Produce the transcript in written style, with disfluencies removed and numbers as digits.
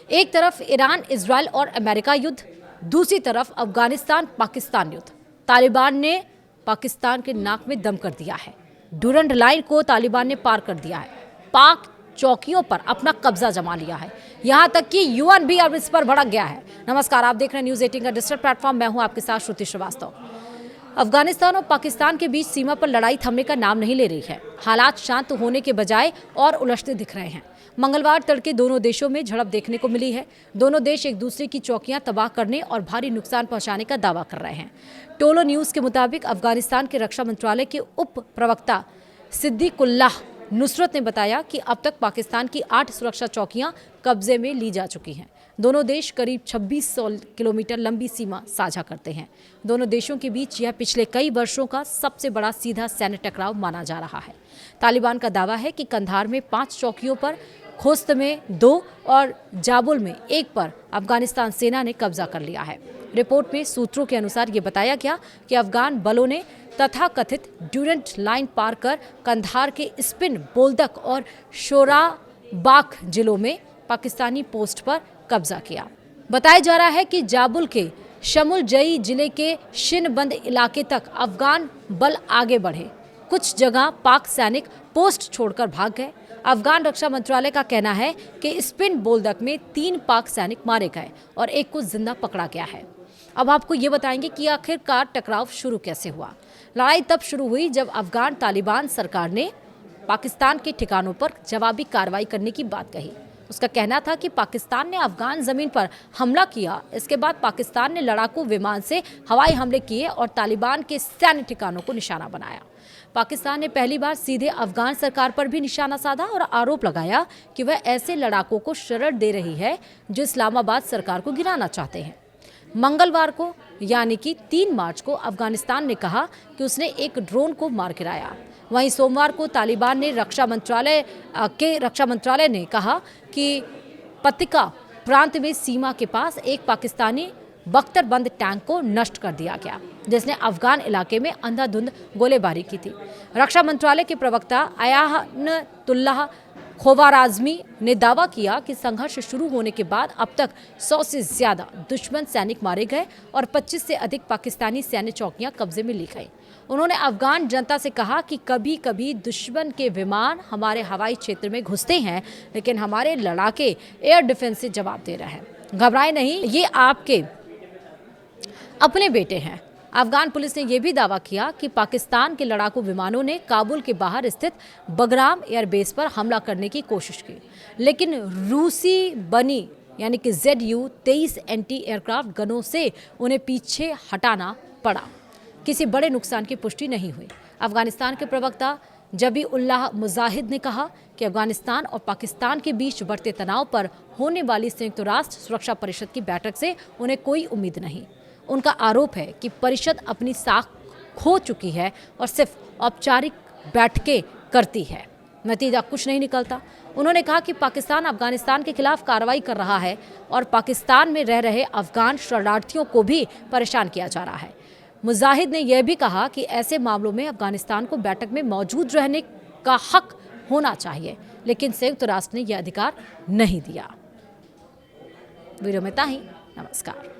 एक तरफ Iran, Israel और अमेरिका युद्ध, दूसरी तरफ अफगानिस्तान पाकिस्तान युद्ध। तालिबान ने पाकिस्तान के नाक में दम कर दिया है। डुरंड लाइन को तालिबान ने पार कर दिया है। पाक चौकियों पर अपना कब्जा जमा लिया है। यहां तक कि यूएन भी अब इस पर भड़क गया है। नमस्कार, आप देख रहे हैं न्यूज़ 18 का डिजिटल प्लेटफॉर्म। मैं हूं आपके साथ श्रुति श्रीवास्तव। अफगानिस्तान और पाकिस्तान के बीच सीमा पर लड़ाई थमने का नाम नहीं ले रही है। हालात शांत होने के बजाय और उलझते दिख रहे हैं। मंगलवार तड़के दोनों देशों में झड़प देखने को मिली है। दोनों देश एक दूसरे की चौकियां तबाह करने और भारी नुकसान पहुंचाने का दावा कर रहे हैं। टोलो न्यूज़ के मुताबिक अफगानिस्तान के रक्षा मंत्रालय के उप प्रवक्ता सिद्दीकुल्लाह नुसरत ने बताया कि अब तक पाकिस्तान की 8 सुरक्षा चौकियां कब्जे में ली जा चुकी हैं। दोनों देश करीब 2600 किलोमीटर लंबी सीमा साझा करते हैं। दोनों देशों के बीच यह पिछले कई वर्षों का सबसे बड़ा सीधा सैन्य टकराव माना जा रहा है। तालिबान का दावा है कि कंधार में 5 चौकियों पर, खोस्त में 2 और जाबुल में 1 पर अफगानिस्तान सेना ने कब्जा कर लिया है। रिपोर्ट में सूत्रों के अनुसार ये बताया गया कि अफगान बलों ने तथाकथित ड्यूरेंट लाइन पार कर कंधार के स्पिन, बोल्दक और शोराबाख जिलों में पाकिस्तानी पोस्ट पर कब्जा किया। बताया जा रहा है कि जाबुल के शमुल जई जिले के शिनबंद इलाके तक अफगान बल आगे बढ़े। कुछ जगह पाक सैनिक पोस्ट छोड़कर भाग गए। अफगान रक्षा मंत्रालय का कहना है कि स्पिन बोल्दक में 3 पाक सैनिक मारे गए और 1 को जिंदा पकड़ा गया है। अब आपको ये बताएंगे कि आखिरकार टकराव शुरू कैसे हुआ। लड़ाई तब शुरू हुई जब अफगान तालिबान सरकार ने पाकिस्तान के ठिकानों पर जवाबी कार्रवाई करने की बात कही। उसका कहना था कि पाकिस्तान ने अफगान जमीन पर हमला किया। इसके बाद पाकिस्तान ने लड़ाकू विमान से हवाई हमले किए और तालिबान के सैन्य ठिकानों को निशाना बनाया। पाकिस्तान ने पहली बार सीधे अफगान सरकार पर भी निशाना साधा और आरोप लगाया कि वह ऐसे लड़ाकों को शरण दे रही है जो इस्लामाबाद सरकार को गिराना चाहते हैं। मंगलवार को यानी कि 3 मार्च को अफगानिस्तान ने कहा कि उसने एक ड्रोन को मार गिराया। वहीं सोमवार को तालिबान ने रक्षा मंत्रालय ने कहा कि पतिका प्रांत में सीमा के पास एक पाकिस्तानी बख्तरबंद टैंक को नष्ट कर दिया गया, जिसने अफगान इलाके में अंधाधुंध गोलीबारी की थी। रक्षा मंत्रालय के प्रवक्ता अयानतुल्लाह खोवाराजमी ने दावा किया कि संघर्ष शुरू होने के बाद अब तक 100 से ज्यादा दुश्मन सैनिक मारे गए और 25 से अधिक पाकिस्तानी सैन्य चौकियां कब्जे में ली गई। उन्होंने अफगान जनता से कहा कि कभी कभी दुश्मन के विमान हमारे हवाई क्षेत्र में घुसते हैं, लेकिन हमारे लड़ाके एयर डिफेंस से जवाब दे रहे हैं। घबराए नहीं, ये आपके अपने बेटे हैं। अफगान पुलिस ने यह भी दावा किया कि पाकिस्तान के लड़ाकू विमानों ने काबुल के बाहर स्थित बगराम एयरबेस पर हमला करने की कोशिश की, लेकिन रूसी बनी यानी कि ZU-23 एंटी एयरक्राफ्ट गनों से उन्हें पीछे हटाना पड़ा। किसी बड़े नुकसान की पुष्टि नहीं हुई। अफगानिस्तान के प्रवक्ता जबीउल्लाह मुजाहिद ने कहा कि अफगानिस्तान और पाकिस्तान के बीच बढ़ते तनाव पर होने वाली संयुक्त राष्ट्र सुरक्षा परिषद की बैठक से उन्हें कोई उम्मीद नहीं। उनका आरोप है कि परिषद अपनी साख खो चुकी है और सिर्फ औपचारिक बैठकें करती है, नतीजा कुछ नहीं निकलता। उन्होंने कहा कि पाकिस्तान अफगानिस्तान के खिलाफ कार्रवाई कर रहा है और पाकिस्तान में रह रहे अफगान शरणार्थियों को भी परेशान किया जा रहा है। मुजाहिद ने यह भी कहा कि ऐसे मामलों में अफगानिस्तान को बैठक में मौजूद रहने का हक होना चाहिए, लेकिन संयुक्त राष्ट्र ने यह अधिकार नहीं दिया। वीडियो में ताही, नमस्कार।